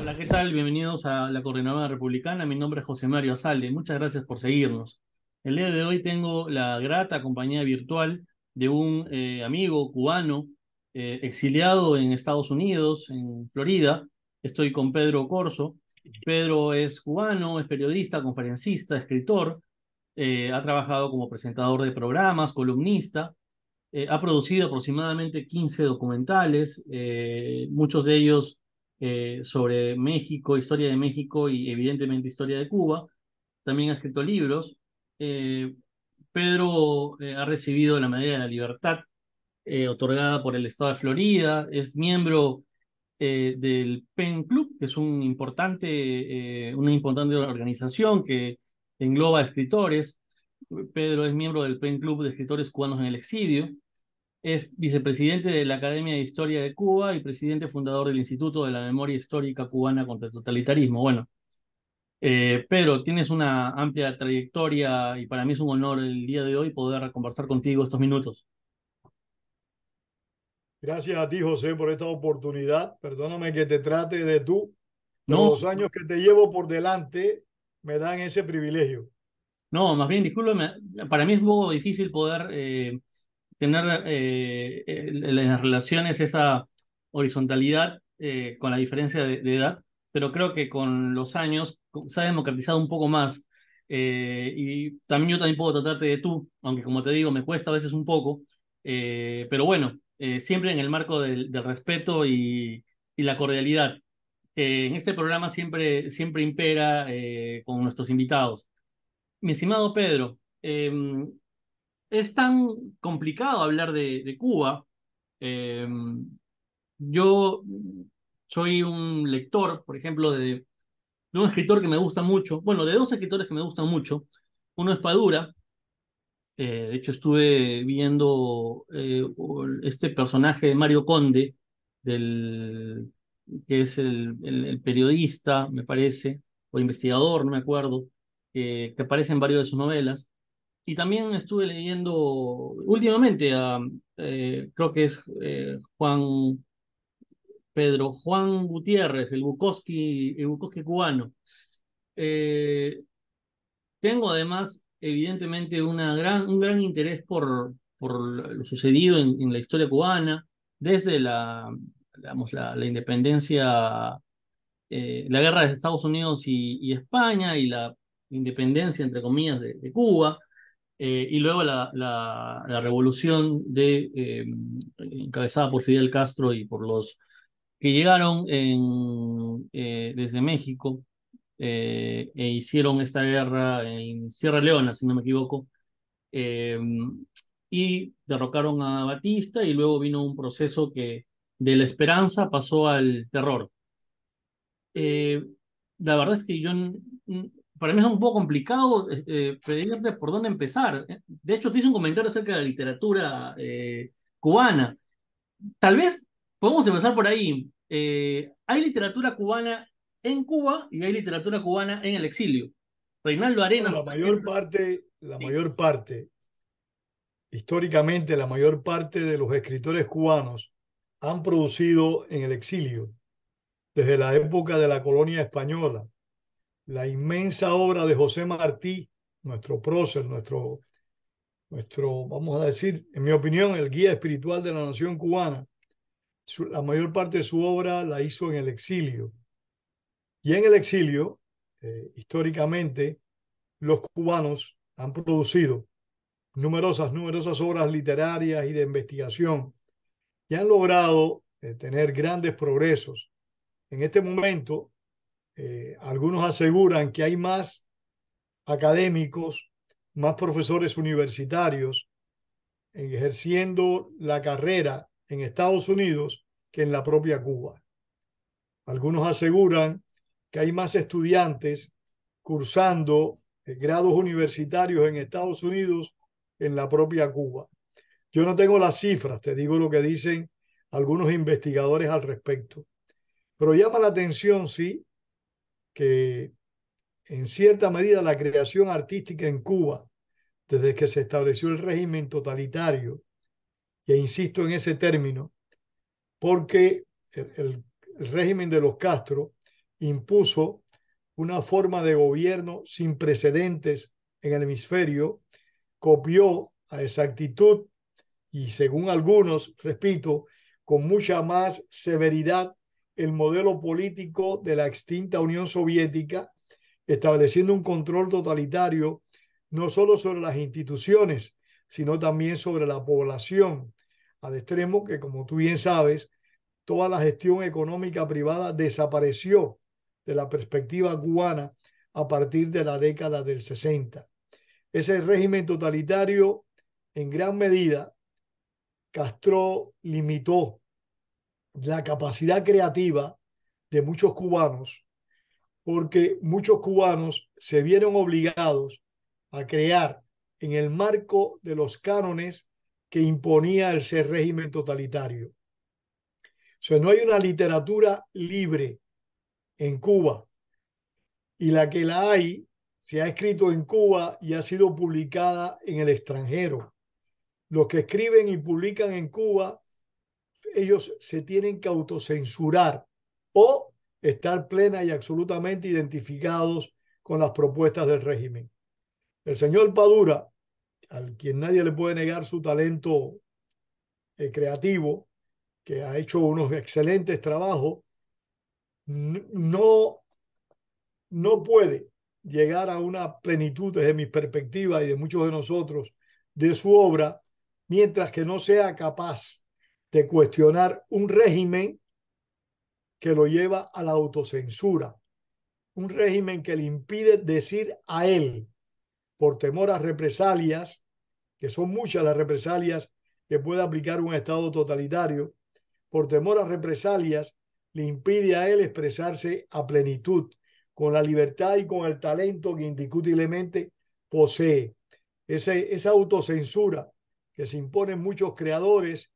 Hola, ¿qué tal? Bienvenidos a la Coordinadora Republicana. Mi nombre es José Mario Azalde. Muchas gracias por seguirnos. El día de hoy tengo la grata compañía virtual de un amigo cubano exiliado en Estados Unidos, en Florida. Estoy con Pedro Corso. Pedro es cubano, es periodista, conferencista, escritor. Ha trabajado como presentador de programas, columnista. Ha producido aproximadamente 15 documentales, muchos de ellos sobre México, historia de México y evidentemente historia de Cuba. También ha escrito libros. Eh, Pedro ha recibido la Medalla de la Libertad otorgada por el Estado de Florida. Es miembro del PEN Club, que es una importante organización que engloba escritores. Pedro es miembro del PEN Club de Escritores Cubanos en el Exilio. Es vicepresidente de la Academia de Historia de Cuba y presidente fundador del Instituto de la Memoria Histórica Cubana contra el Totalitarismo. Bueno, Pedro, tienes una amplia trayectoria y para mí es un honor el día de hoy poder conversar contigo estos minutos. Gracias a ti, José, por esta oportunidad. Perdóname que te trate de tú, pero No, los años que te llevo por delante me dan ese privilegio. no, más bien, discúlpeme, para mí es un poco difícil poder tener en las relaciones esa horizontalidad con la diferencia de edad, pero creo que con los años se ha democratizado un poco más. Y también yo también puedo tratarte de tú, aunque como te digo, me cuesta a veces un poco, pero bueno, siempre en el marco del respeto y la cordialidad, que en este programa siempre impera con nuestros invitados. Mi estimado Pedro, es tan complicado hablar de Cuba. Eh, yo soy un lector, por ejemplo, de un escritor que me gusta mucho, bueno, de dos escritores que me gustan mucho. Uno es Padura. De hecho estuve viendo este personaje de Mario Conde, del, que es el periodista, me parece, o investigador, no me acuerdo, que aparece en varias de sus novelas. Y también estuve leyendo últimamente creo que es Juan Gutiérrez, el Bukowski cubano. Eh, Tengo además, evidentemente, un gran interés por lo sucedido en la historia cubana, desde digamos, la independencia, la guerra de Estados Unidos y España y la independencia, entre comillas, de Cuba. Y luego la revolución encabezada por Fidel Castro y por los que llegaron desde México e hicieron esta guerra en Sierra Leona, si no me equivoco, eh, y derrocaron a Batista y luego vino un proceso que de la esperanza pasó al terror. Eh, la verdad es que para mí es un poco complicado pedirte por dónde empezar. De hecho, te hice un comentario acerca de la literatura cubana. Tal vez podemos empezar por ahí. Hay literatura cubana en Cuba y hay literatura cubana en el exilio. Reinaldo Bueno, Arenas, por ejemplo. la Sí, mayor parte, históricamente, la mayor parte de los escritores cubanos han producido en el exilio, desde la época de la colonia española. La inmensa obra de José Martí, nuestro prócer, vamos a decir, en mi opinión, el guía espiritual de la nación cubana, la mayor parte de su obra la hizo en el exilio. Y en el exilio, históricamente, los cubanos han producido numerosas obras literarias y de investigación y han logrado tener grandes progresos. En este momento, algunos aseguran que hay más académicos, más profesores universitarios ejerciendo la carrera en Estados Unidos que en la propia Cuba. Algunos aseguran que hay más estudiantes cursando grados universitarios en Estados Unidos que en la propia Cuba. Yo no tengo las cifras, te digo lo que dicen algunos investigadores al respecto. Pero llama la atención, sí, que en cierta medida la creación artística en Cuba, desde que se estableció el régimen totalitario e insisto en ese término, porque el régimen de los Castro impuso una forma de gobierno sin precedentes en el hemisferio, copió a exactitud y según algunos, repito, con mucha más severidad el modelo político de la extinta Unión Soviética, estableciendo un control totalitario no solo sobre las instituciones, sino también sobre la población, al extremo que, como tú bien sabes, toda la gestión económica privada desapareció de la perspectiva cubana a partir de la década del 60. Ese régimen totalitario, en gran medida, Castro limitó la capacidad creativa de muchos cubanos porque muchos cubanos se vieron obligados a crear en el marco de los cánones que imponía ese régimen totalitario. O sea, no hay una literatura libre en Cuba y la que la hay se ha escrito en Cuba y ha sido publicada en el extranjero. Los que escriben y publican en Cuba, ellos se tienen que autocensurar o estar plena y absolutamente identificados con las propuestas del régimen. El señor Padura, al quien nadie le puede negar su talento creativo, que ha hecho unos excelentes trabajos, no, no puede llegar a una plenitud desde mi perspectiva y de muchos de nosotros de su obra, mientras que no sea capaz de cuestionar un régimen que lo lleva a la autocensura, un régimen que le impide decir a él, por temor a represalias, que son muchas las represalias que puede aplicar un Estado totalitario, por temor a represalias, le impide a él expresarse a plenitud, con la libertad y con el talento que indiscutiblemente posee. Esa autocensura que se imponen muchos creadores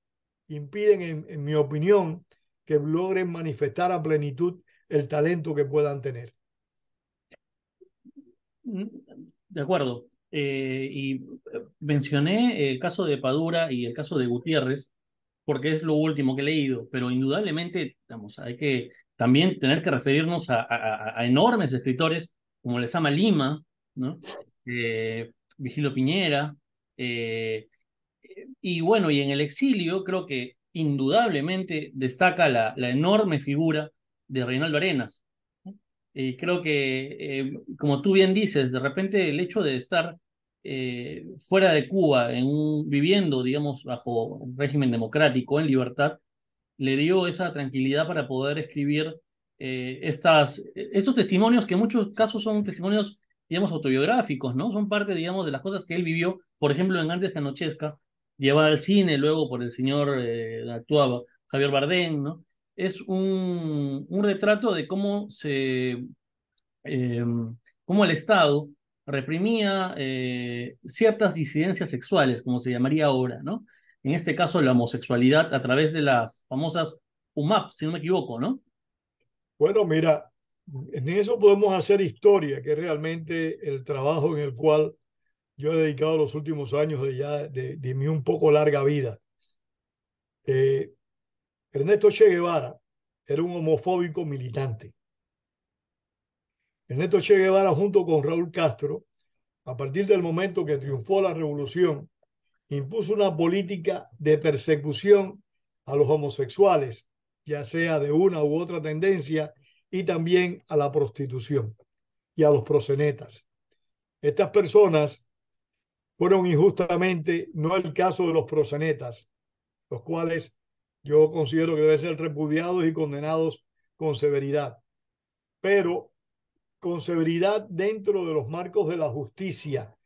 impiden, en mi opinión, que logren manifestar a plenitud el talento que puedan tener. De acuerdo. Mencioné el caso de Padura y el caso de Gutiérrez, porque es lo último que he leído, pero indudablemente, digamos, hay que también tener que referirnos a enormes escritores como Lezama Lima, ¿no? Vigilio Piñera, y bueno, y en el exilio creo que indudablemente destaca la enorme figura de Reinaldo Arenas, ¿no? Y creo que, como tú bien dices, de repente el hecho de estar fuera de Cuba, viviendo, digamos, bajo un régimen democrático, en libertad, le dio esa tranquilidad para poder escribir estos testimonios que en muchos casos son testimonios, digamos, autobiográficos, ¿no? Son parte, digamos, de las cosas que él vivió, por ejemplo, en Antes que anochezca, llevada al cine luego por el señor actuaba, Javier Bardem, ¿no? Es un retrato de eh, cómo el Estado reprimía ciertas disidencias sexuales, como se llamaría ahora, ¿no? En este caso, la homosexualidad a través de las famosas UMAP, si no me equivoco, ¿no? Bueno, mira, en eso podemos hacer historia, que es realmente el trabajo en el cual yo he dedicado los últimos años de mi un poco larga vida. Eh, Ernesto Che Guevara era un homofóbico militante. Ernesto Che Guevara, junto con Raúl Castro, a partir del momento que triunfó la revolución, impuso una política de persecución a los homosexuales, ya sea de una u otra tendencia, y también a la prostitución y a los proxenetas. Estas personas fueron injustamente, no el caso de los proxenetas, los cuales yo considero que deben ser repudiados y condenados con severidad, pero con severidad dentro de los marcos de la justicia,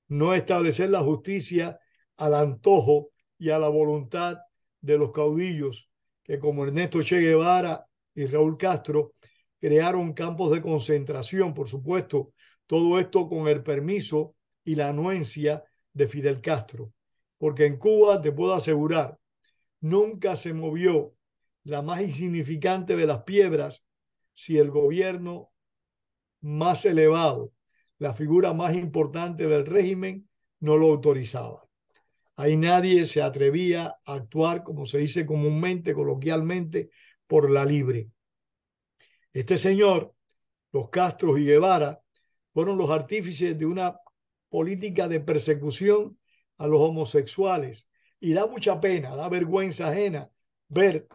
no establecer la justicia al antojo y a la voluntad de los caudillos que, como Ernesto Che Guevara y Raúl Castro, crearon campos de concentración, por supuesto, todo esto con el permiso y la anuencia de Fidel Castro, porque en Cuba te puedo asegurar, nunca se movió la más insignificante de las piedras si el gobierno más elevado, la figura más importante del régimen, no lo autorizaba. Ahí nadie se atrevía a actuar, como se dice comúnmente, coloquialmente, por la libre. Este señor, los Castro y Guevara, fueron los artífices de una política de persecución a los homosexuales. Y da mucha pena, da vergüenza ajena ver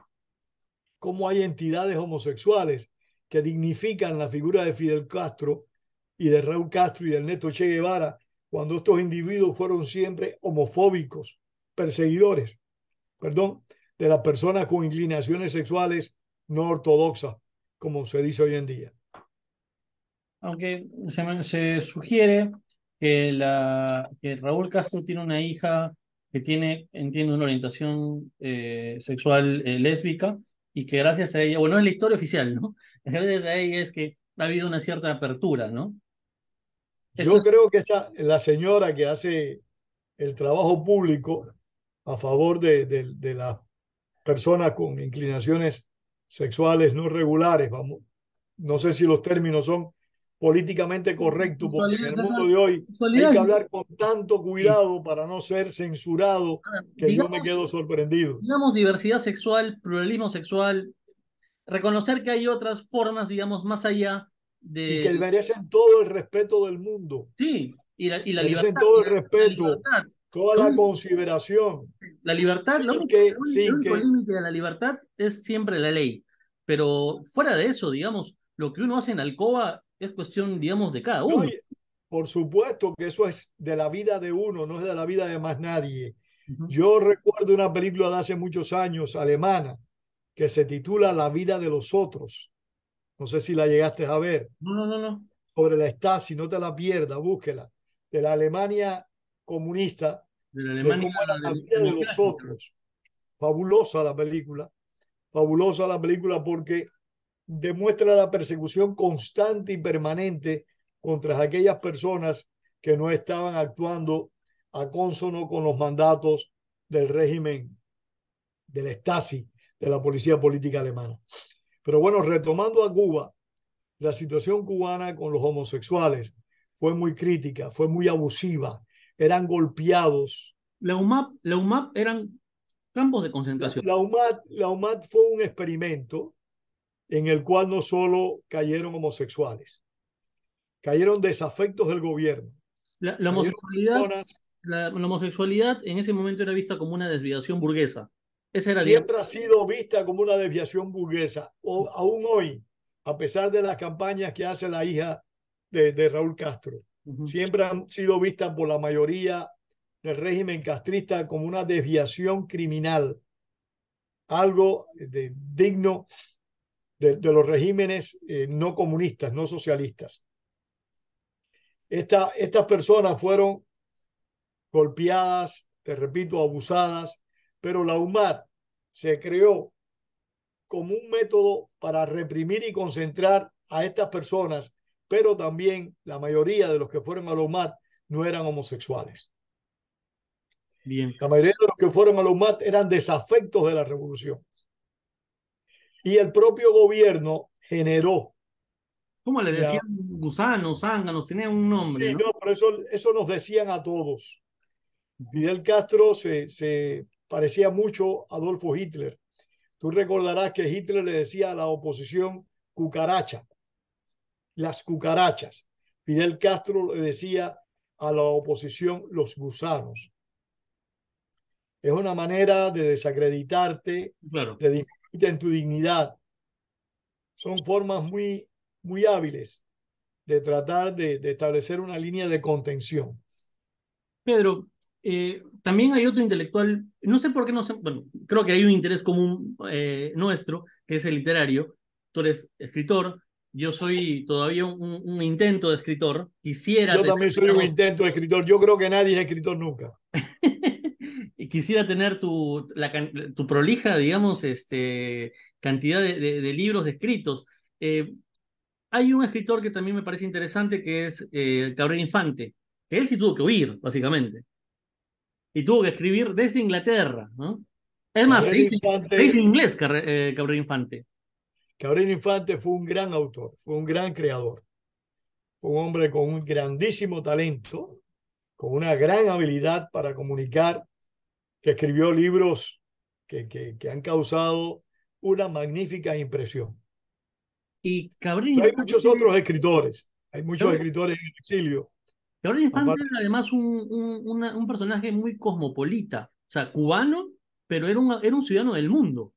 cómo hay entidades homosexuales que dignifican la figura de Fidel Castro y de Raúl Castro y de Ernesto Che Guevara, cuando estos individuos fueron siempre homofóbicos, perseguidores, perdón, de las personas con inclinaciones sexuales no ortodoxas, como se dice hoy en día. Aunque se sugiere que Raúl Castro tiene una hija que tiene, entiendo, una orientación sexual lésbica y que gracias a ella, bueno, es la historia oficial, ¿no? Gracias a ella es que ha habido una cierta apertura, ¿no? Esto Yo es, creo que la señora que hace el trabajo público a favor de las personas con inclinaciones sexuales no regulares, vamos, no sé si los términos son políticamente correctos, porque en el mundo de hoy hay sexualidad, que hablar con tanto cuidado para no ser censurado que yo me digamos, quedo sorprendido. digamos diversidad sexual, pluralismo sexual, reconocer que hay otras formas, digamos, más allá Y que de, merecen todo el respeto del mundo, sí, y la merecen libertad, todo el la respeto, libertad. toda Lo la único- consideración, La libertad, el sin único que límite de la libertad es siempre la ley. Pero fuera de eso, digamos, lo que uno hace en alcoba es cuestión, digamos, de cada no, uno. por supuesto que eso es de la vida de uno, no es de la vida de más nadie. Ujú. Yo recuerdo una película de hace muchos años, alemana, que se titula La vida de los otros. No sé si la llegaste a ver, No, no, no, no. sobre la Stasi, no te la pierdas, búsquela, de la Alemania comunista, De la de Alemania cómo era la vida de los democrática. otros. Fabulosa la película porque demuestra la persecución constante y permanente contra aquellas personas que no estaban actuando a consono con los mandatos del régimen del Stasi, de la policía política alemana. Pero bueno, retomando a Cuba, la situación cubana con los homosexuales fue muy crítica, fue muy abusiva, eran golpeados. La UMAP eran campos de concentración. La UMAT fue un experimento en el cual no solo cayeron homosexuales, cayeron desafectos del gobierno, La cayeron homosexualidad, personas, la homosexualidad en ese momento era vista como una desviación burguesa. Esa era, digamos, siempre ha sido vista como una desviación burguesa, o aún hoy, a pesar de las campañas que hace la hija de Raúl Castro, ujú, siempre han sido vistas por la mayoría del régimen castrista como una desviación criminal, algo digno de los regímenes no comunistas, no socialistas. Estas personas fueron golpeadas, te repito, abusadas, pero la UMAT se creó como un método para reprimir y concentrar a estas personas, pero también la mayoría de los que fueron a la UMAT no eran homosexuales. bien. La mayoría de los que fueron a la UMAT eran desafectos de la revolución. Y el propio gobierno generó ¿Cómo le la... decían? Gusanos, zánganos, tenían un nombre, Sí, ¿no? no, pero eso nos decían a todos. Fidel Castro se parecía mucho a Adolfo Hitler. Tú recordarás que Hitler le decía a la oposición cucaracha, las cucarachas. Fidel Castro le decía a la oposición los gusanos. Es una manera de desacreditarte, Claro. de disminuirte en tu dignidad. Son formas muy hábiles de tratar de establecer una línea de contención. Pedro, también hay otro intelectual, no sé por qué no sé, bueno, creo que hay un interés común nuestro, que es el literario. Tú eres escritor, yo soy todavía un intento de escritor, quisiera Yo tener, también soy un digamos, intento de escritor. Yo creo que nadie es escritor nunca. y quisiera tener tu prolija, digamos, cantidad de libros escritos. Eh, Hay un escritor que también me parece interesante, que es Cabrera Infante, que él sí tuvo que huir, básicamente. Y tuvo que escribir desde Inglaterra, ¿no? Es más, Cabrera se dice en Infante, inglés Cabrera Infante. Cabrera Infante fue un gran autor, fue un gran creador, fue un hombre con un grandísimo talento, con una gran habilidad para comunicar que escribió libros que han causado una magnífica impresión. Y Cabrera Pero hay muchos otros Infante, escritores, hay muchos Cabrera, escritores en el exilio. Cabrera Infante Aparte, era además un personaje muy cosmopolita, o sea, cubano, pero era un ciudadano del mundo.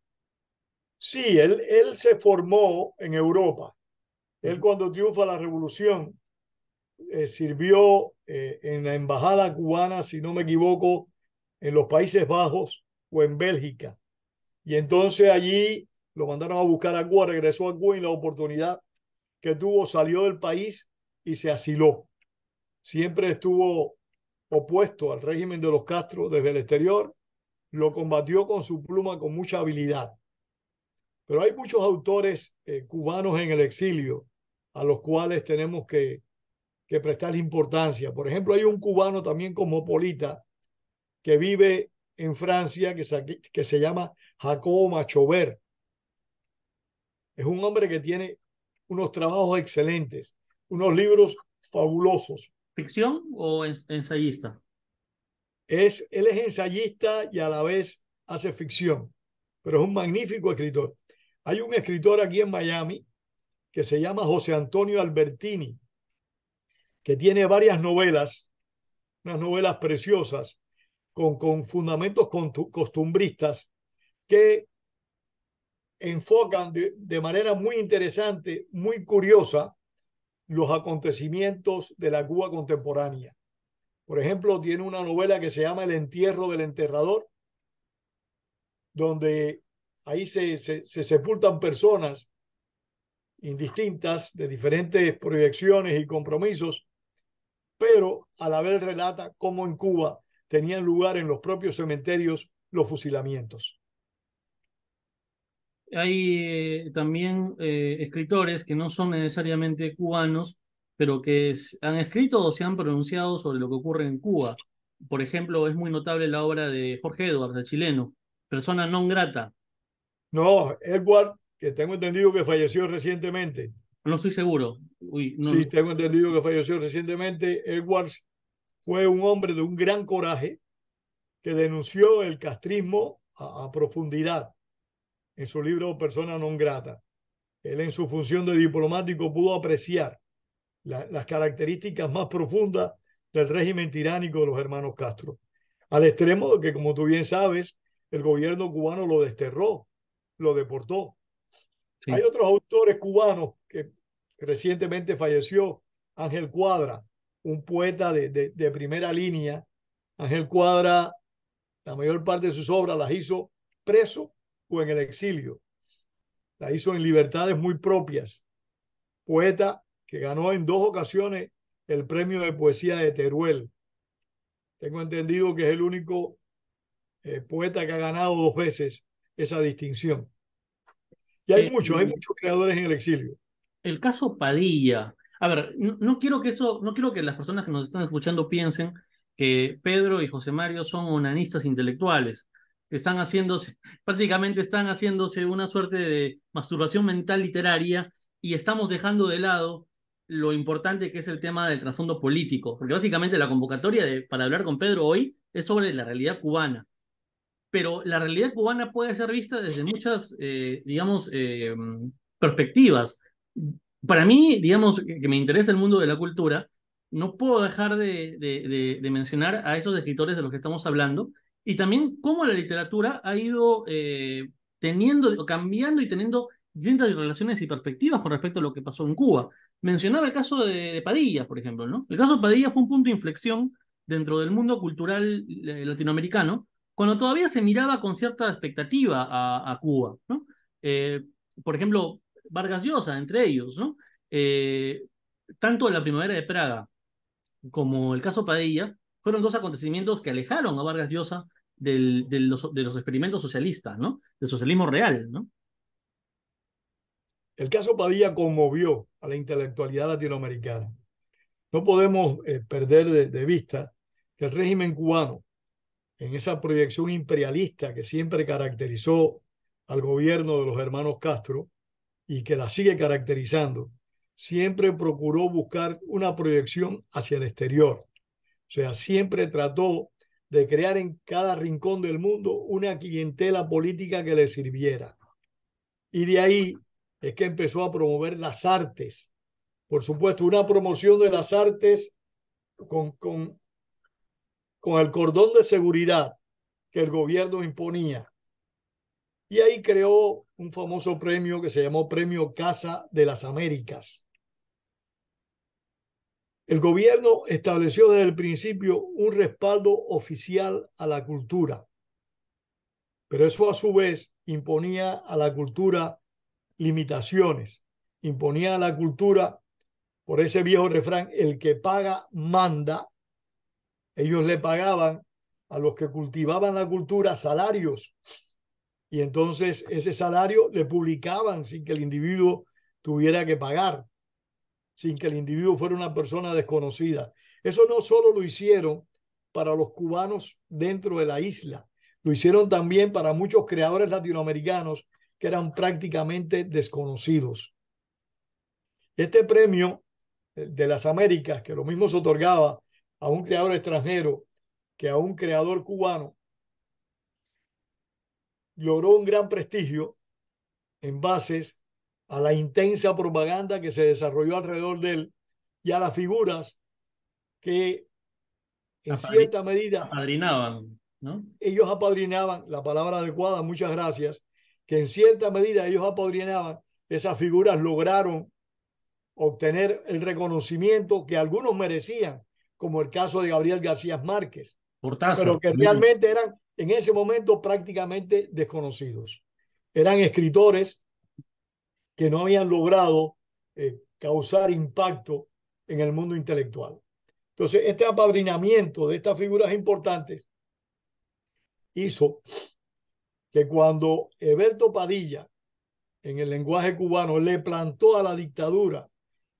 sí, él se formó en Europa. Él cuando triunfa la revolución sirvió en la embajada cubana, si no me equivoco, en los Países Bajos o en Bélgica. Y entonces allí lo mandaron a buscar a Cuba, regresó a Cuba y la oportunidad que tuvo salió del país y se asiló. Siempre estuvo opuesto al régimen de los Castro desde el exterior, lo combatió con su pluma con mucha habilidad. Pero hay muchos autores cubanos en el exilio a los cuales tenemos que prestarle importancia. Por ejemplo, hay un cubano también cosmopolita que vive en Francia que se llama Jacobo Machover. Es un hombre que tiene unos trabajos excelentes, unos libros fabulosos. ¿Ficción o ensayista? Él es ensayista y a la vez hace ficción, pero es un magnífico escritor. Hay un escritor aquí en Miami que se llama José Antonio Albertini, que tiene varias novelas, unas novelas preciosas, con fundamentos costumbristas que enfocan de manera muy interesante, muy curiosa, los acontecimientos de la Cuba contemporánea. Por ejemplo, tiene una novela que se llama El entierro del enterrador, donde ahí se sepultan personas indistintas de diferentes proyecciones y compromisos, pero a la vez relata cómo en Cuba tenían lugar en los propios cementerios los fusilamientos. Hay también escritores que no son necesariamente cubanos, pero que han escrito o se han pronunciado sobre lo que ocurre en Cuba. Por ejemplo, es muy notable la obra de Jorge Edwards, el chileno, Persona non grata. No, Edward, que tengo entendido que falleció recientemente. No estoy seguro. Uy, no, Sí, tengo entendido que falleció recientemente. Edwards fue un hombre de un gran coraje que denunció el castrismo a profundidad en su libro Persona non grata. Él en su función de diplomático pudo apreciar las características más profundas del régimen tiránico de los hermanos Castro, al extremo de que, como tú bien sabes, el gobierno cubano lo desterró, lo deportó. Hay sí. otros autores cubanos que recientemente falleció, Ángel Cuadra, un poeta de primera línea. Ángel Cuadra, la mayor parte de sus obras las hizo preso o en el exilio. Las hizo en libertades muy propias. Poeta que ganó en 2 ocasiones el premio de poesía de Teruel. Tengo entendido que es el único poeta que ha ganado 2 veces esa distinción. Y Eh, hay muchos creadores en el exilio. el caso Padilla. A ver, no quiero que eso, no quiero que las personas que nos están escuchando piensen que Pedro y José Mario son onanistas intelectuales, que están haciéndose, prácticamente están haciéndose una suerte de masturbación mental literaria y estamos dejando de lado lo importante que es el tema del trasfondo político, porque básicamente la convocatoria para hablar con Pedro hoy es sobre la realidad cubana, pero la realidad cubana puede ser vista desde muchas, digamos, perspectivas. Para mí, digamos, que me interesa el mundo de la cultura, no puedo dejar de mencionar a esos escritores de los que estamos hablando y también cómo la literatura ha ido teniendo, cambiando y teniendo distintas relaciones y perspectivas con respecto a lo que pasó en Cuba. Mencionaba el caso de Padilla, por ejemplo, ¿no? El caso de Padilla fue un punto de inflexión dentro del mundo cultural latinoamericano cuando todavía se miraba con cierta expectativa a Cuba, ¿no? Eh, por ejemplo, Vargas Llosa, entre ellos, ¿no? Eh, tanto la primavera de Praga como el caso Padilla fueron dos acontecimientos que alejaron a Vargas Llosa de los experimentos socialistas, ¿no? Del socialismo real, ¿no? El caso Padilla conmovió a la intelectualidad latinoamericana. No podemos perder de vista que el régimen cubano, en esa proyección imperialista que siempre caracterizó al gobierno de los hermanos Castro y que la sigue caracterizando, siempre procuró buscar una proyección hacia el exterior. O sea, siempre trató de crear en cada rincón del mundo una clientela política que le sirviera. Y de ahí es que empezó a promover las artes. Por supuesto, una promoción de las artes con el cordón de seguridad que el gobierno imponía. Y ahí creó un famoso premio que se llamó Premio Casa de las Américas. El gobierno estableció desde el principio un respaldo oficial a la cultura, pero eso a su vez imponía a la cultura limitaciones, imponía a la cultura, por ese viejo refrán, el que paga manda. Ellos le pagaban a los que cultivaban la cultura salarios y entonces ese salario le publicaban sin que el individuo tuviera que pagar, sin que el individuo fuera una persona desconocida. Eso no solo lo hicieron para los cubanos dentro de la isla, lo hicieron también para muchos creadores latinoamericanos que eran prácticamente desconocidos. Este premio de las Américas, que lo mismo se otorgaba a un creador extranjero que a un creador cubano, logró un gran prestigio en bases a la intensa propaganda que se desarrolló alrededor de él y a las figuras que en cierta medida apadrinaban, ¿no? ellos apadrinaban, la palabra adecuada, muchas gracias, que en cierta medida ellos apadrinaban, esas figuras lograron obtener el reconocimiento que algunos merecían, como el caso de Gabriel García Márquez, pero Cortázar que también. realmente eran en ese momento prácticamente desconocidos. Eran escritores que no habían logrado causar impacto en el mundo intelectual. Entonces, este apadrinamiento de estas figuras importantes hizo que cuando Eberto Padilla, en el lenguaje cubano, le plantó a la dictadura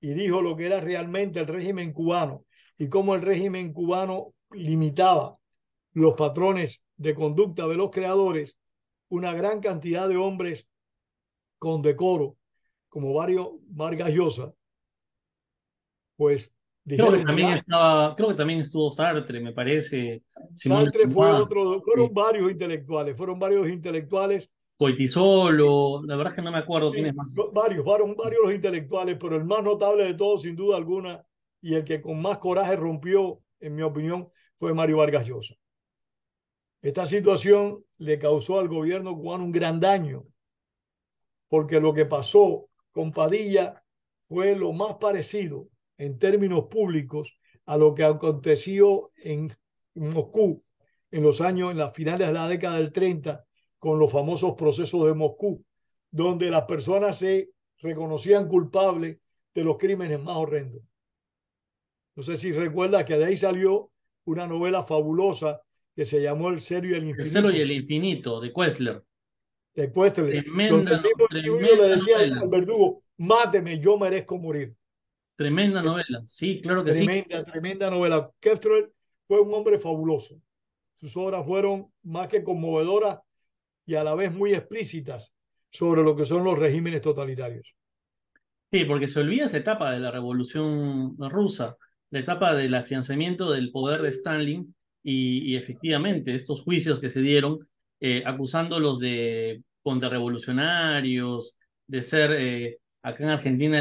y dijo lo que era realmente el régimen cubano y cómo el régimen cubano limitaba los patrones de conducta de los creadores, una gran cantidad de hombres con decoro, como Vargas Llosa, pues dijeron ya. Creo que también estuvo Sartre, me parece, Simón de Sartre fue Beauvoir, otro, fueron varios intelectuales, Coitisolo, la verdad es que no me acuerdo quién sí, es más. varios los intelectuales, pero el más notable de todos, sin duda alguna, y el que con más coraje rompió, en mi opinión, fue Mario Vargas Llosa. Esta situación le causó al gobierno cubano un gran daño, porque lo que pasó con Padilla fue lo más parecido en términos públicos a lo que aconteció en Moscú en las finales de la década del 30, con los famosos procesos de Moscú, donde las personas se reconocían culpables de los crímenes más horrendos. No sé si recuerdas que de ahí salió una novela fabulosa que se llamó El Cero y el El Cero y Infinito, el Infinito, de Questler. de Questler, donde Tremenda, el mismo individuo le tremenda decía novela. al verdugo, máteme, yo merezco morir. Tremenda Es novela. Sí, claro que sí. tremenda, tremenda novela. Kepler fue un hombre fabuloso. Sus obras fueron más que conmovedoras y a la vez muy explícitas sobre lo que son los regímenes totalitarios. Sí, porque se olvida esa etapa de la Revolución Rusa, la etapa del afianzamiento del poder de Stalin y efectivamente estos juicios que se dieron acusándolos de contrarrevolucionarios, de ser, acá en Argentina,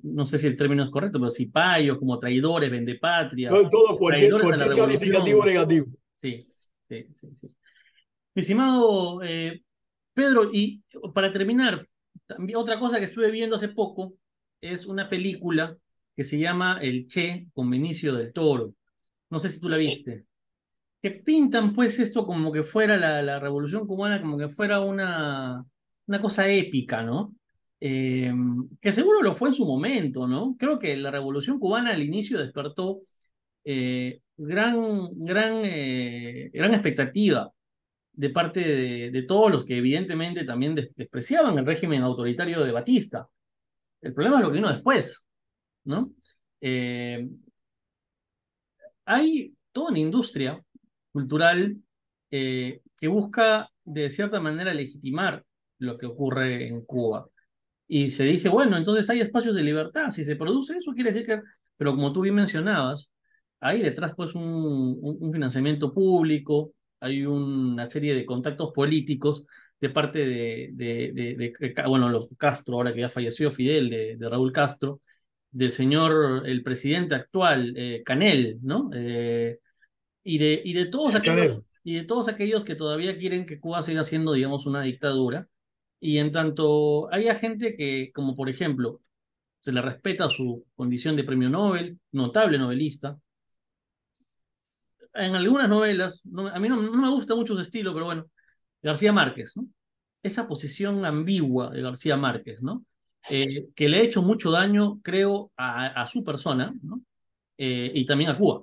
no sé si el término es correcto, pero cipayos, como traidores, vendepatria, Todo, traidores a la cualquier calificativo revolución. negativo. Sí, sí, sí, sí. Mi estimado Pedro, y para terminar, otra cosa que estuve viendo hace poco es una película que se llama El Che con Benicio del Toro. No sé si tú la viste. Que pintan pues esto como que fuera la Revolución Cubana, como que fuera una cosa épica, ¿no? Eh, que seguro lo fue en su momento, ¿no? Creo que la Revolución Cubana al inicio despertó gran expectativa de parte de todos los que evidentemente también despreciaban el régimen autoritario de Batista. El problema es lo que vino después, ¿no? Eh, Hay toda una industria cultural que busca de cierta manera legitimar lo que ocurre en Cuba. Y se dice, bueno, entonces hay espacios de libertad. Si se produce eso, quiere decir que... Pero como tú bien mencionabas, hay detrás pues un financiamiento público, hay una serie de contactos políticos de parte bueno, los Castro, ahora que ya falleció Fidel, de Raúl Castro, del señor, el presidente actual, Canel, ¿no? Y de todos aquellos, Canel. y de todos aquellos que todavía quieren que Cuba siga siendo, digamos, una dictadura. Y en tanto haya gente que, como por ejemplo, se le respeta su condición de premio Nobel, notable novelista. En algunas novelas, a mí no me gusta mucho su estilo, pero bueno, García Márquez, ¿no? Esa posición ambigua de García Márquez, ¿no? Que le ha hecho mucho daño, creo, a su persona, ¿no? Y también a Cuba.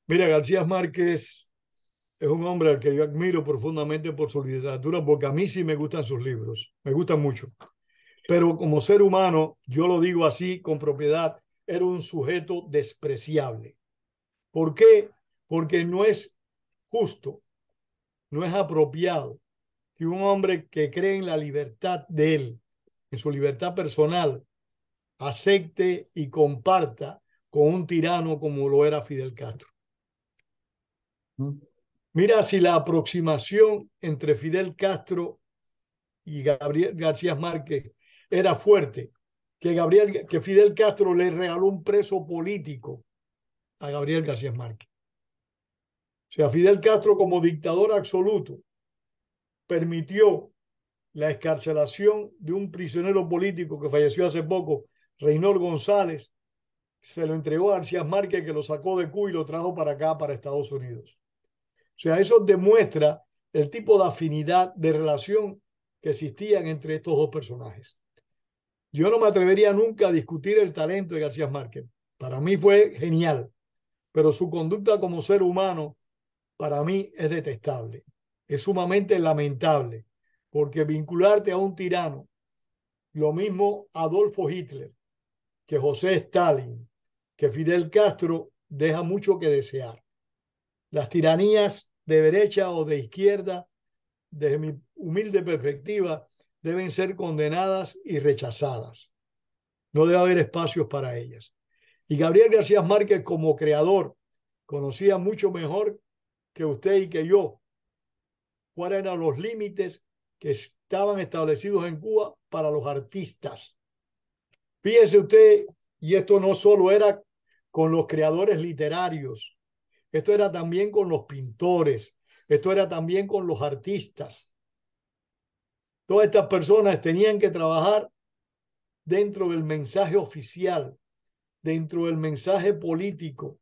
Mira, García Márquez es un hombre al que yo admiro profundamente por su literatura, porque a mí sí me gustan sus libros, me gustan mucho. Pero como ser humano, yo lo digo así con propiedad, era un sujeto despreciable. ¿Por qué? Porque no es justo, no es apropiado que un hombre que cree en la libertad de él, en su libertad personal, acepte y comparta con un tirano como lo era Fidel Castro. ¿No? Mira si la aproximación entre Fidel Castro y Gabriel García Márquez era fuerte, que Fidel Castro le regaló un preso político a Gabriel García Márquez. O sea, Fidel Castro como dictador absoluto permitió la excarcelación de un prisionero político que falleció hace poco, Reynor González, se lo entregó a García Márquez, que lo sacó de Cuba y lo trajo para acá, para Estados Unidos. O sea, eso demuestra el tipo de afinidad, de relación que existían entre estos dos personajes. Yo no me atrevería nunca a discutir el talento de García Márquez. Para mí fue genial, pero su conducta como ser humano para mí es detestable. Es sumamente lamentable, porque vincularte a un tirano, lo mismo Adolfo Hitler, que José Stalin, que Fidel Castro, deja mucho que desear. Las tiranías de derecha o de izquierda, desde mi humilde perspectiva, deben ser condenadas y rechazadas. No debe haber espacios para ellas. Y Gabriel García Márquez, como creador, conocía mucho mejor que usted y que yo cuáles eran los límites que estaban establecidos en Cuba para los artistas. Fíjese usted, y esto no solo era con los creadores literarios, esto era también con los pintores, esto era también con los artistas. Todas estas personas tenían que trabajar dentro del mensaje oficial, dentro del mensaje político.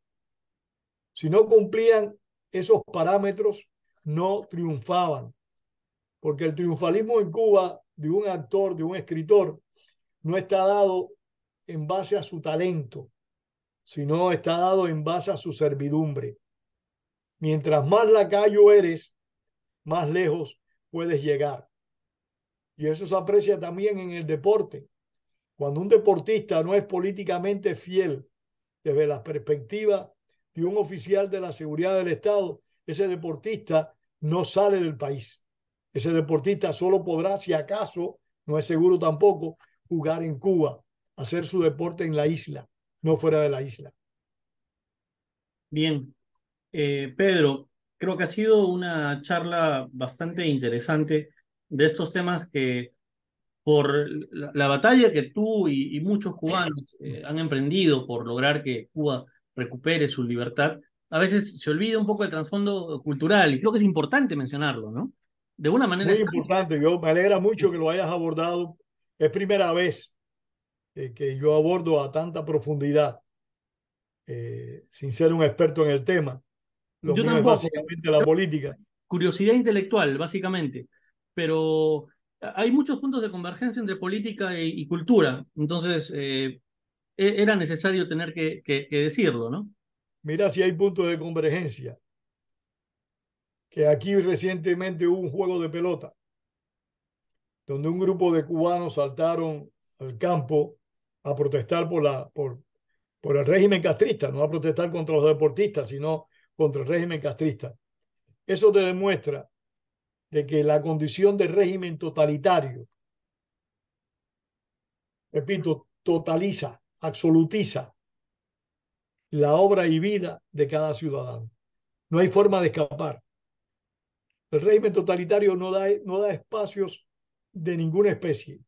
Si no cumplían esos parámetros, no triunfaban, porque el triunfalismo en Cuba de un actor, de un escritor, no está dado en base a su talento, sino está dado en base a su servidumbre. Mientras más lacayo eres, más lejos puedes llegar. Y eso se aprecia también en el deporte. Cuando un deportista no es políticamente fiel desde la perspectiva de un oficial de la seguridad del Estado, ese deportista no sale del país. Ese deportista solo podrá, si acaso, no es seguro tampoco, jugar en Cuba, hacer su deporte en la isla, no fuera de la isla. Bien, Pedro, creo que ha sido una charla bastante interesante de estos temas que por la batalla que tú y muchos cubanos han emprendido por lograr que Cuba recupere su libertad, a veces se olvida un poco el trasfondo cultural y creo que es importante mencionarlo, ¿no? De una manera Muy está. importante, yo me alegra mucho que lo hayas abordado. Es primera vez que yo abordo a tanta profundidad, sin ser un experto en el tema. Lo Yo mío es tampoco, básicamente la política. curiosidad intelectual, básicamente, pero hay muchos puntos de convergencia entre política y cultura, entonces era necesario tener que decirlo, ¿no? Mira si hay puntos de convergencia, que aquí recientemente hubo un juego de pelota donde un grupo de cubanos saltaron al campo a protestar por el régimen castrista, no a protestar contra los deportistas, sino contra el régimen castrista. Eso te demuestra de que la condición de régimen totalitario, repito, totaliza, absolutiza la obra y vida de cada ciudadano. No hay forma de escapar. El régimen totalitario no da espacios de ninguna especie.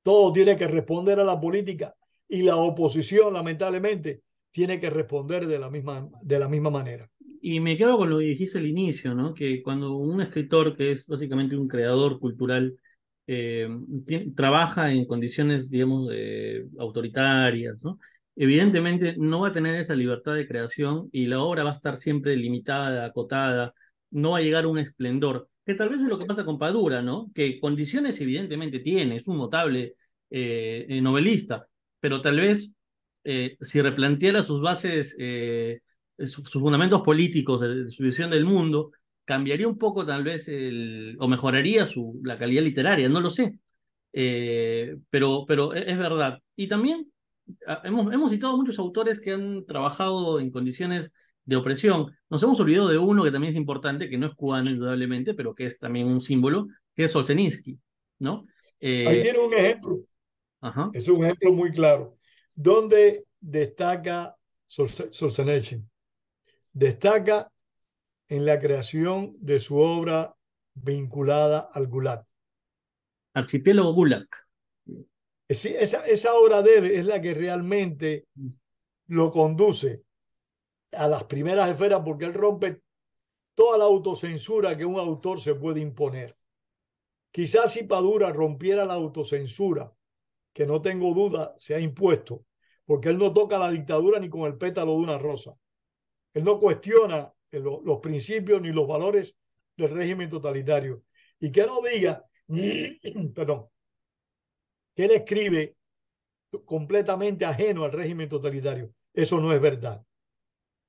Todo tiene que responder a la política y la oposición, lamentablemente, tiene que responder de la misma manera. Y me quedo con lo que dijiste al inicio, ¿no? Que cuando un escritor, que es básicamente un creador cultural, eh, trabaja en condiciones, digamos, autoritarias, ¿no? Evidentemente no va a tener esa libertad de creación y la obra va a estar siempre limitada, acotada, no va a llegar a un esplendor, que tal vez es lo que pasa con Padura, ¿no? Que condiciones evidentemente tiene, es un notable novelista, pero tal vez si replanteara sus bases sus fundamentos políticos, de su visión del mundo, cambiaría un poco tal vez o mejoraría la calidad literaria, no lo sé. Pero es verdad. Y también hemos citado muchos autores que han trabajado en condiciones de opresión. Nos hemos olvidado de uno que también es importante, que no es cubano indudablemente, pero que es también un símbolo, que es Solzhenitsyn, ¿no? Ahí Eh, tiene un ejemplo, ajá. es un ejemplo muy claro, donde destaca Solzhenitsyn. Destaca en la creación de su obra vinculada al Gulag. Archipiélago Gulag. Esa obra de él es la que realmente lo conduce a las primeras esferas porque él rompe toda la autocensura que un autor se puede imponer. Quizás si Padura rompiera la autocensura, que no tengo duda se ha impuesto, porque él no toca la dictadura ni con el pétalo de una rosa. Él no cuestiona los principios ni los valores del régimen totalitario. Y que no diga, perdón, que él escribe completamente ajeno al régimen totalitario. Eso no es verdad.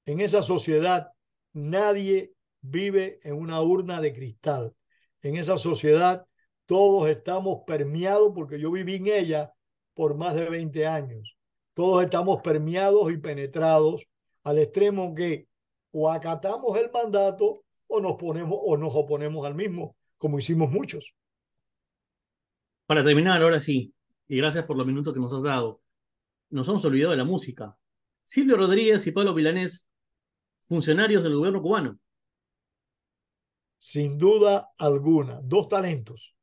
En esa sociedad nadie vive en una urna de cristal. En esa sociedad todos estamos permeados, porque yo viví en ella por más de 20 años. Todos estamos permeados y penetrados al extremo que o acatamos el mandato o nos oponemos al mismo, como hicimos muchos. Para terminar, ahora sí, y gracias por los minutos que nos has dado. Nos hemos olvidado de la música. Silvio Rodríguez y Pablo Milanés, funcionarios del gobierno cubano. Sin duda alguna, dos talentos,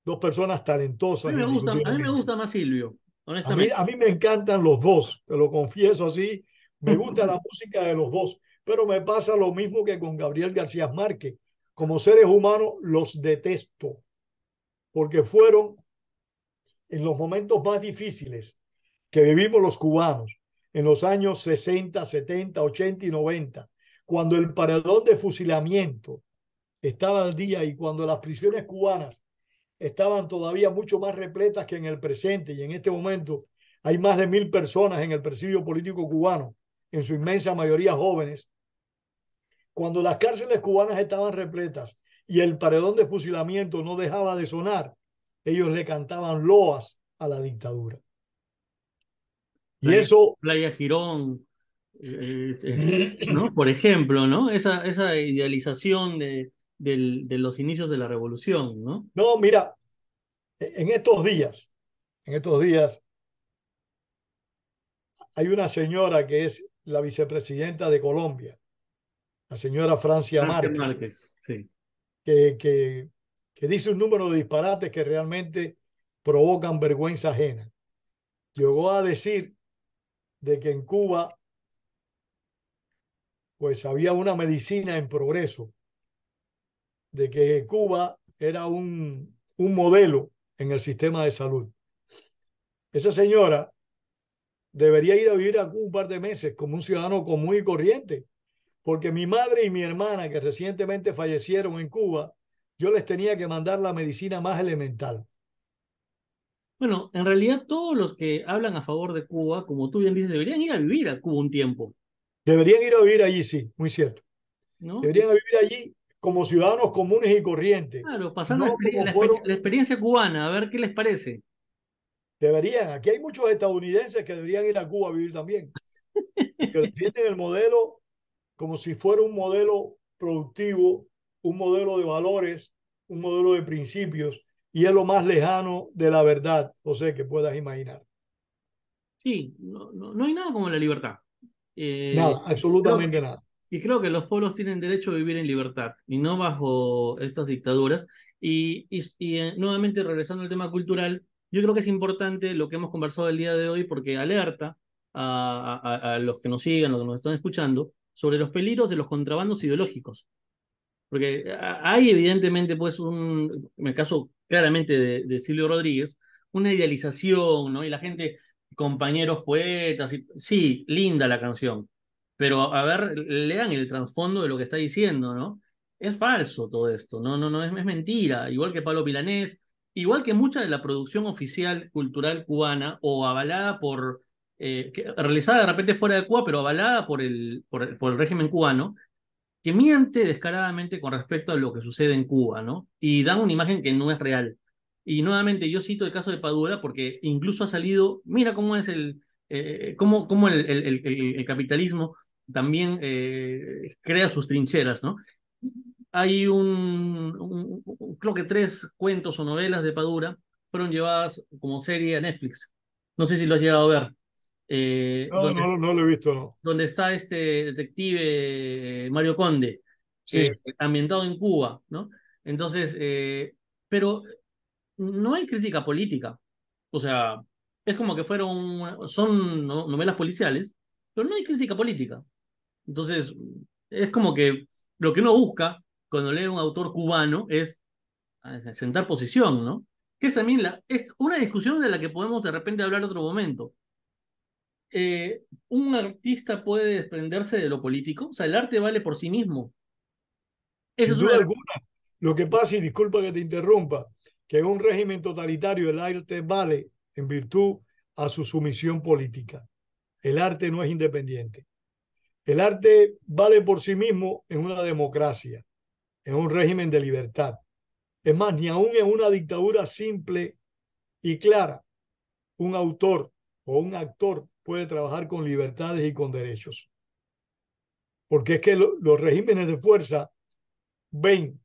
dos personas talentosas A mí me indiscutiblemente. gusta más Silvio, A mí, honestamente. a mí me encantan los dos, te lo confieso así. Me gusta la música de los dos, pero me pasa lo mismo que con Gabriel García Márquez. Como seres humanos los detesto, porque fueron en los momentos más difíciles que vivimos los cubanos, en los años 60, 70, 80 y 90, cuando el paredón de fusilamiento estaba al día y cuando las prisiones cubanas estaban todavía mucho más repletas que en el presente, y en este momento hay más de 1.000 personas en el presidio político cubano, en su inmensa mayoría jóvenes. Cuando las cárceles cubanas estaban repletas y el paredón de fusilamiento no dejaba de sonar, ellos le cantaban loas a la dictadura. Y Playa, eso, Playa Girón, ¿no? Por ejemplo, ¿no? Esa idealización de los inicios de la revolución, ¿no? no, mira, en estos días hay una señora que es la vicepresidenta de Colombia, la señora Francia Francia Márquez, Márquez, sí. que, que, que dice un número de disparates que realmente provocan vergüenza ajena. Llegó a decir de que en Cuba pues había una medicina en progreso, de que Cuba era un modelo en el sistema de salud. Esa señora debería ir a vivir a Cuba un par de meses como un ciudadano común y corriente, porque mi madre y mi hermana, que recientemente fallecieron en Cuba, yo les tenía que mandar la medicina más elemental. Bueno, en realidad todos los que hablan a favor de Cuba, como tú bien dices, deberían ir a vivir a Cuba un tiempo, Deberían ir a vivir allí, sí, muy cierto. ¿no? Deberían vivir allí como ciudadanos comunes y corrientes, Claro, pasar no como fueron. la experiencia cubana, a ver qué les parece. Deberían. Aquí hay muchos estadounidenses que deberían ir a Cuba a vivir también, porque defienden el modelo como si fuera un modelo productivo, un modelo de valores, un modelo de principios, y es lo más lejano de la verdad, José, que puedas imaginar. Sí, no hay nada como la libertad. Nada, Creo absolutamente que, nada. y creo que los pueblos tienen derecho a vivir en libertad y no bajo estas dictaduras. Nuevamente, regresando al tema cultural, yo creo que es importante lo que hemos conversado el día de hoy porque alerta a los que nos sigan, los que nos están escuchando, sobre los peligros de los contrabandos ideológicos. Porque hay evidentemente, pues, en el caso claramente de Silvio Rodríguez, una idealización, ¿no? Y la gente, compañeros poetas, sí, linda la canción, pero a ver, lean el trasfondo de lo que está diciendo, ¿no? Es falso todo esto, no, es mentira, igual que Pablo Pilanés, igual que mucha de la producción oficial cultural cubana o avalada realizada de repente fuera de Cuba, pero avalada por el régimen cubano que miente descaradamente con respecto a lo que sucede en Cuba, ¿no? Y dan una imagen que no es real. Y nuevamente yo cito el caso de Padura porque incluso ha salido, mira cómo es cómo el capitalismo también crea sus trincheras, ¿no? Hay creo que 3 cuentos o novelas de Padura fueron llevadas como serie a Netflix. No sé si lo has llegado a ver. No, no lo he visto, no. Donde está este detective Mario Conde, Sí, ambientado en Cuba, ¿no? Entonces, pero no hay crítica política. O sea, es como que son novelas policiales, pero no hay crítica política. Entonces, es como que lo que uno busca cuando lee a un autor cubano es sentar posición, ¿no? Que es también es una discusión de la que podemos de repente hablar otro momento. ¿Un artista puede desprenderse de lo político? O sea, el arte vale por sí mismo. Esa sin es una duda de alguna. Lo que pasa, y disculpa que te interrumpa, que en un régimen totalitario el arte vale en virtud a su sumisión política. El arte no es independiente. El arte vale por sí mismo en una democracia, en un régimen de libertad. Es más, ni aún en una dictadura simple y clara, un autor o un actor puede trabajar con libertades y con derechos. Porque es que los regímenes de fuerza ven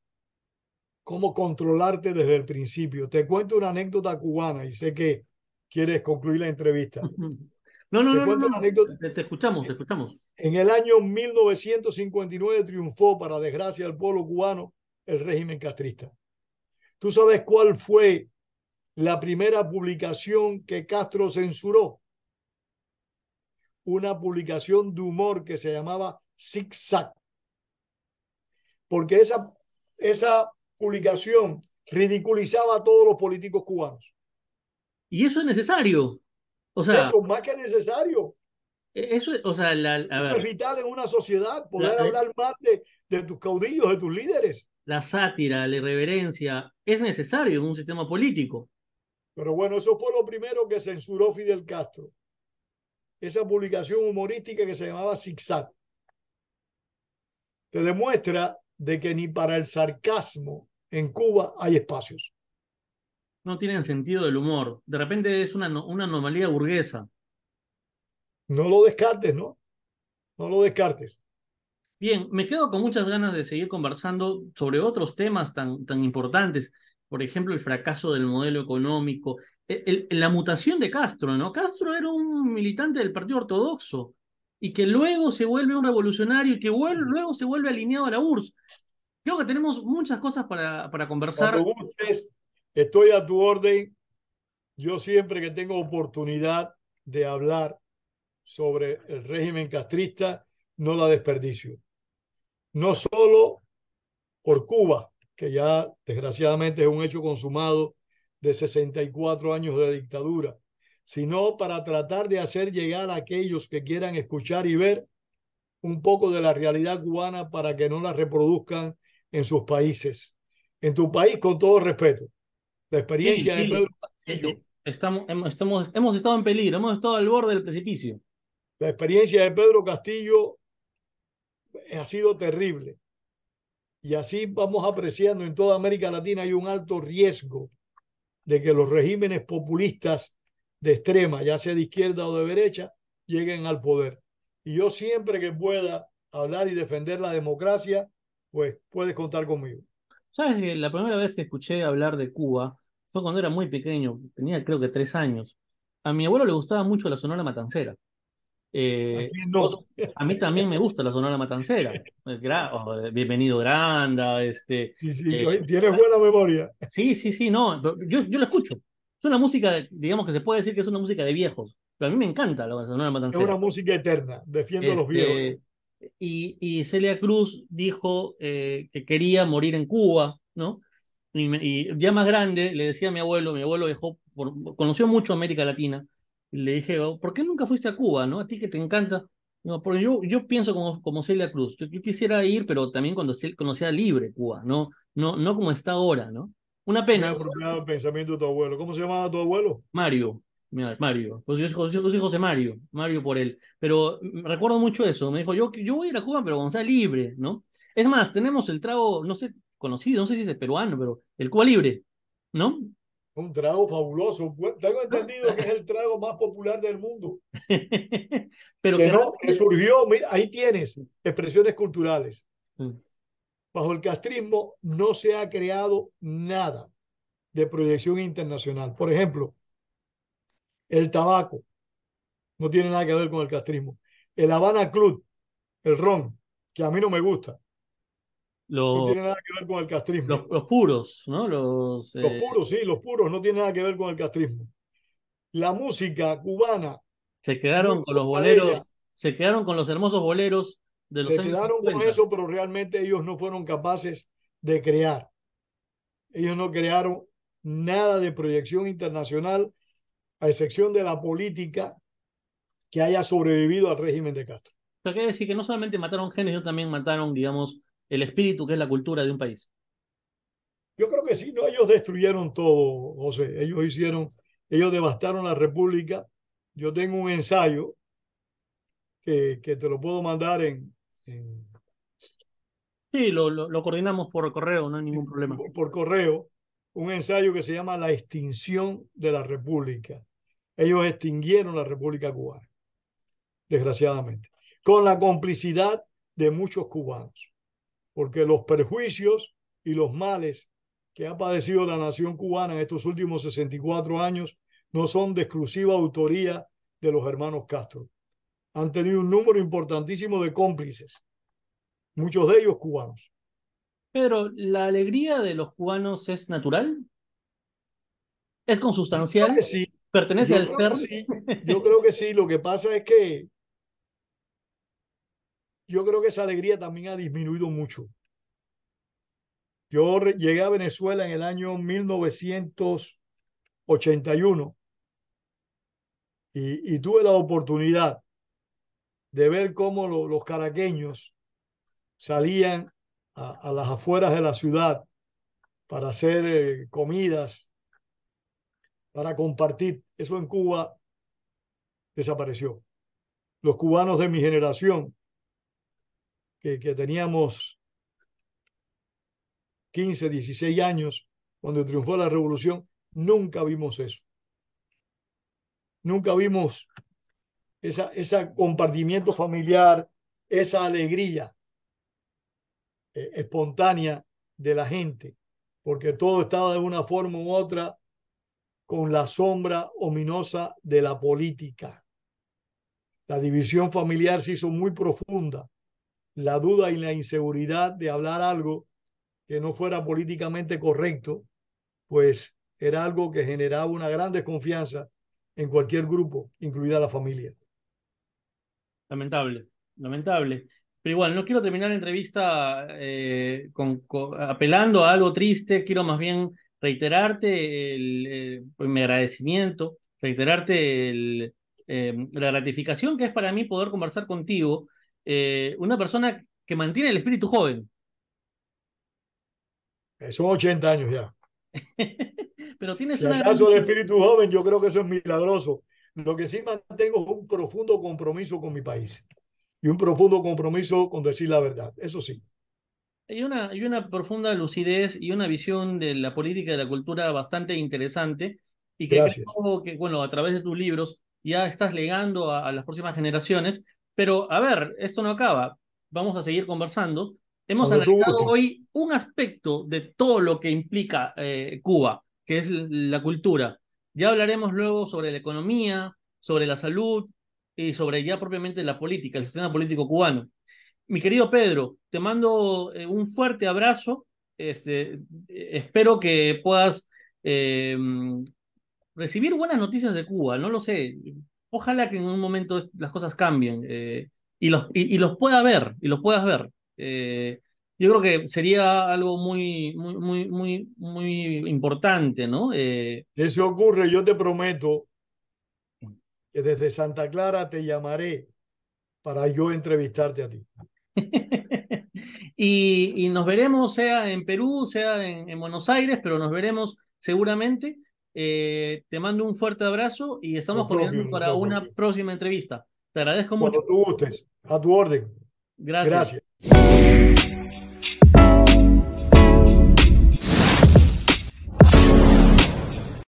cómo controlarte desde el principio. Te cuento una anécdota cubana y sé que quieres concluir la entrevista. No, no, Te no, no, cuento una no. anécdota. Te escuchamos, te escuchamos. En el año 1959 triunfó, para desgracia del pueblo cubano, el régimen castrista. ¿Tú sabes cuál fue la primera publicación que Castro censuró? Una publicación de humor que se llamaba Zig Zag, porque esa publicación ridiculizaba a todos los políticos cubanos. Y eso es necesario. O sea, Eso es más que necesario. o sea, a Eso es ver, vital en una sociedad, la, poder hablar más de tus caudillos, de tus líderes. la sátira, la irreverencia, es necesario en un sistema político. Pero bueno, eso fue lo primero que censuró Fidel Castro. Esa publicación humorística que se llamaba Zigzag. Te demuestra de que ni para el sarcasmo en Cuba hay espacios. No tienen sentido del humor. De repente es una anomalía burguesa. No lo descartes, ¿no? No lo descartes. Bien, me quedo con muchas ganas de seguir conversando sobre otros temas tan importantes. Por ejemplo, el fracaso del modelo económico, la mutación de Castro, ¿no? Castro era un militante del Partido Ortodoxo y que luego se vuelve un revolucionario y que luego se vuelve alineado a la URSS. Creo que tenemos muchas cosas para Cuando conversar. gustes, estoy a tu orden. Yo siempre que tengo oportunidad de hablar sobre el régimen castrista, no la desperdicio. No solo por Cuba, que ya desgraciadamente es un hecho consumado de 64 años de dictadura, sino para tratar de hacer llegar a aquellos que quieran escuchar y ver un poco de la realidad cubana para que no la reproduzcan en sus países. En tu país, con todo respeto, la Sí, experiencia de Pedro sí, Castillo, hemos estado en peligro, hemos estado al borde del precipicio. la experiencia de Pedro Castillo ha sido terrible. Y así vamos apreciando en toda América Latina hay un alto riesgo de que los regímenes populistas de extrema, ya sea de izquierda o de derecha, lleguen al poder. Y yo siempre que pueda hablar y defender la democracia, pues puedes contar conmigo. ¿Sabes? La primera vez que escuché hablar de Cuba fue cuando era muy pequeño, tenía creo que 3 años. A mi abuelo le gustaba mucho la Sonora Matancera. ¿A quién no? A mí también me gusta la Sonora Matancera. Bienvenido Granda, Sí, sí, eh, tienes buena memoria. sí, sí, sí, no, yo lo escucho. Es una música, digamos que se puede decir que es una música de viejos, pero a mí me encanta la Sonora Es Matancera. una música eterna. Defiendo a los viejos. Este, y Celia Cruz dijo que quería morir en Cuba, ¿no? Y ya más grande le decía a mi abuelo viajó, conoció mucho América Latina, y le dije, "Oh, ¿por qué nunca fuiste a Cuba, no? A ti que te encanta. No, porque yo pienso como Celia Cruz, yo quisiera ir, pero también cuando sea libre Cuba, no como está ahora, ¿no? Una Muy pena, ¿no? apropiado el pensamiento de tu abuelo. ¿Cómo se llamaba tu abuelo? Mario, mira, Mario, pues yo soy José Mario, Mario por él, pero recuerdo mucho eso, me dijo, yo voy a ir a Cuba, pero cuando sea libre, ¿no? Es más, tenemos el trago, no sé, conocido, no sé si es de peruano, pero el Cuba Libre, ¿no? Un trago fabuloso. Tengo ¿No? entendido que es el trago más popular del mundo. Pero Que que no, que realmente... surgió, mira, ahí tienes expresiones culturales. Bajo el castrismo no se ha creado nada de proyección internacional. Por ejemplo, el tabaco no tiene nada que ver con el castrismo. El Habana Club, el ron, que a mí no me gusta, no Los, tiene nada que ver con el castrismo. los puros, ¿no? Los puros, sí, los puros no tienen nada que ver con el castrismo. La música cubana, Se muy quedaron con los poca de ella, boleros, se quedaron con los hermosos boleros de los se años quedaron con 50. eso, pero realmente ellos no fueron capaces de crear. Ellos no crearon nada de proyección internacional, a excepción de la política que haya sobrevivido al régimen de Castro. Pero quiere decir que no solamente mataron genes, sino también mataron, digamos, el espíritu que es la cultura de un país. Yo creo que sí, no, ellos destruyeron todo, José. Ellos devastaron la República. Yo tengo un ensayo que te lo puedo mandar en, Sí, lo coordinamos por correo, no hay ningún problema. por correo, un ensayo que se llama La extinción de la República. Ellos extinguieron la República Cubana, desgraciadamente, con la complicidad de muchos cubanos, porque los perjuicios y los males que ha padecido la nación cubana en estos últimos 64 años no son de exclusiva autoría de los hermanos Castro. Han tenido un número importantísimo de cómplices, muchos de ellos cubanos. Pero la alegría de los cubanos es natural, es Yo creo que consustancial, sí, pertenece yo al creo ser. que sí, yo creo que sí. Lo que pasa es que yo creo que esa alegría también ha disminuido mucho. Yo llegué a Venezuela en el año 1981 y tuve la oportunidad de ver cómo los caraqueños salían a las afueras de la ciudad para hacer comidas, para compartir. Eso en Cuba desapareció. Los cubanos de mi generación, que teníamos 15, 16 años, cuando triunfó la revolución, nunca vimos eso. Nunca vimos ese compartimiento familiar, esa alegría espontánea de la gente, porque todo estaba de una forma u otra con la sombra ominosa de la política. La división familiar se hizo muy profunda. La duda y la inseguridad de hablar algo que no fuera políticamente correcto, pues era algo que generaba una gran desconfianza en cualquier grupo, incluida la familia. Lamentable, lamentable. Pero igual, no quiero terminar la entrevista apelando a algo triste, quiero más bien reiterarte pues, mi agradecimiento, reiterarte la gratificación que es para mí poder conversar contigo, una persona que mantiene el espíritu joven, Son 80 años ya. pero tienes Si una gran acaso el espíritu joven, yo creo que eso es milagroso. Lo que sí mantengo es un profundo compromiso con mi país y un profundo compromiso con decir la verdad. Eso sí. hay una profunda lucidez y una visión de la política y de la cultura bastante interesante y que Gracias. creo que, bueno, a través de tus libros ya estás legando a las próximas generaciones. Pero, a ver, esto no acaba. Vamos a seguir conversando. Hemos Cuando tú analizado gustes. hoy un aspecto de todo lo que implica Cuba, que es la cultura. Ya hablaremos luego sobre la economía, sobre la salud y sobre ya propiamente la política, el sistema político cubano. Mi querido Pedro, te mando un fuerte abrazo. Espero que puedas eh, recibir buenas noticias de Cuba, no lo sé. Ojalá que en un momento las cosas cambien y los pueda ver, y los puedas ver. Yo creo que sería algo muy importante, ¿no? Eso ocurre, yo te prometo que desde Santa Clara te llamaré para yo entrevistarte a ti. Y nos veremos, sea en Perú, sea en Buenos Aires, pero nos veremos seguramente. Te mando un fuerte abrazo y estamos coordinando para Lo una propio. próxima entrevista. Te agradezco mucho. Cuando tú gustes, a tu orden. Gracias. Gracias.